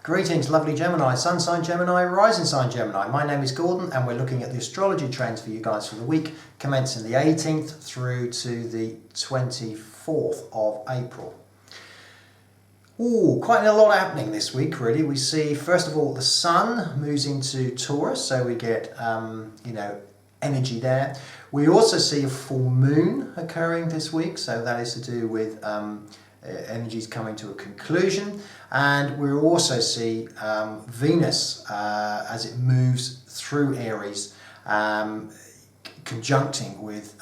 Greetings lovely Gemini, Sun sign Gemini, rising sign Gemini. My name is Gordon and we're looking at the astrology trends for you guys for the week commencing the 18th through to the 24th of April. Ooh, quite a lot happening this week really. We see first of all the Sun moves into Taurus, so we get energy there. We also see a full moon occurring this week, so that is to do with energies coming to a conclusion, and we also see Venus as it moves through Aries, conjuncting with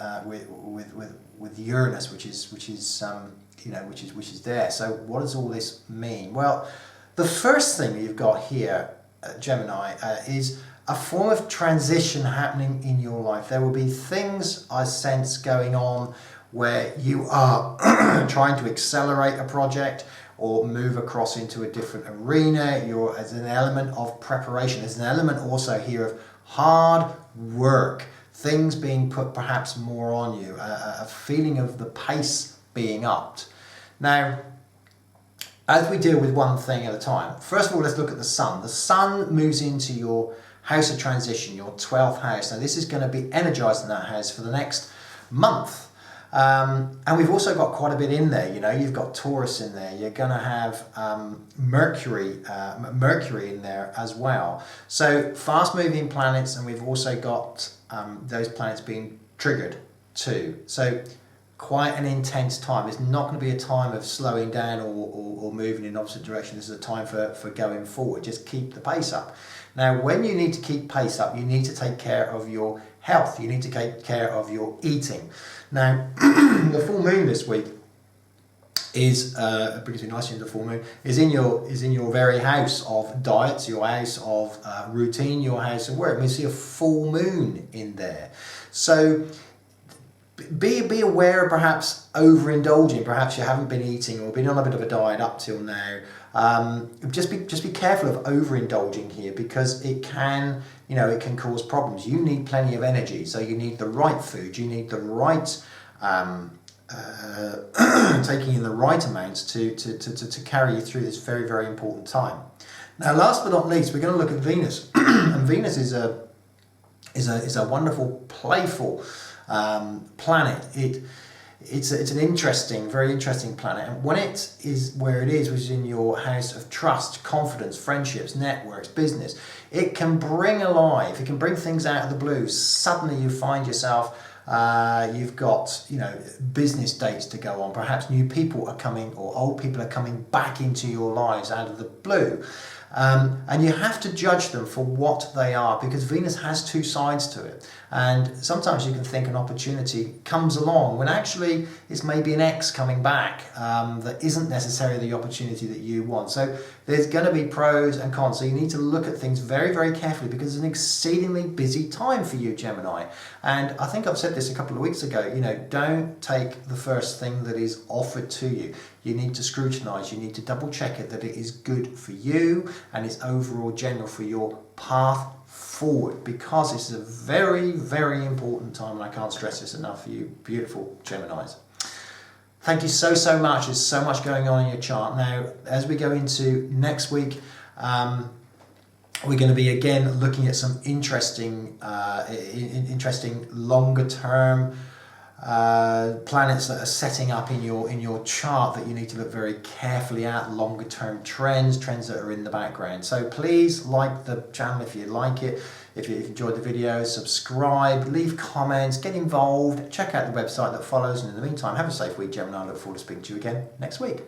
Uranus, which is there. So what does all this mean? Well, the first thing you've got here, Gemini, is a form of transition happening in your life. There will be things I sense going on where you are trying to accelerate a project or move across into a different arena. There's an element of preparation. There's an element also here of hard work, things being put perhaps more on you, a feeling of the pace being upped. Now, as we deal with one thing at a time, first of all, let's look at the Sun. The Sun moves into your house of transition, your 12th house. Now, this is going to be energized in that house for the next month. And we've also got quite a bit in there. You've got Taurus in there. You're going to have Mercury in there as well. So fast moving planets, and we've also got those planets being triggered too. So quite an intense time. It's not going to be a time of slowing down or moving in opposite direction. This is a time for going forward. Just keep the pace up. Now, when you need to keep pace up, you need to take care of your health. You need to take care of your eating. Now, the full moon this week is brings me nicely into the full moon. Is in your very house of diets, your house of routine, your house of work. We see a full moon in there, so be aware of perhaps overindulging. Perhaps you haven't been eating or been on a bit of a diet up till now. Just be careful of overindulging here, because it can cause problems. You need plenty of energy, so you need the right food. You need the right taking in the right amounts to carry you through this very, very important time. Now, last but not least, we're going to look at Venus, and Venus is a wonderful, playful planet. It's an interesting, very interesting planet, and when it is where it is, which is in your house of trust, confidence, friendships, networks, business, it can bring alive, it can bring things out of the blue. Suddenly you find yourself, you've got business dates to go on, perhaps new people are coming or old people are coming back into your lives out of the blue. And you have to judge them for what they are, because Venus has two sides to it. And sometimes you can think an opportunity comes along when actually it's maybe an ex coming back that isn't necessarily the opportunity that you want. So there's going to be pros and cons. So you need to look at things very, very carefully, because it's an exceedingly busy time for you, Gemini. And I think I've said this a couple of weeks ago, don't take the first thing that is offered to you. You need to scrutinize, you need to double check it that it is good for you and it's overall general for your path forward, because this is a very, very important time, and I can't stress this enough for you beautiful Geminis. Thank you so much. There's so much going on in your chart. Now, as we go into next week, we're going to be again looking at some interesting longer term planets that are setting up in your chart that you need to look very carefully at. Longer term trends that are in the background. So please like the channel if you like it, if you've enjoyed the video, subscribe, leave comments, get involved, check out the website that follows, and in the meantime, have a safe week, Gemini. I look forward to speaking to you again next week.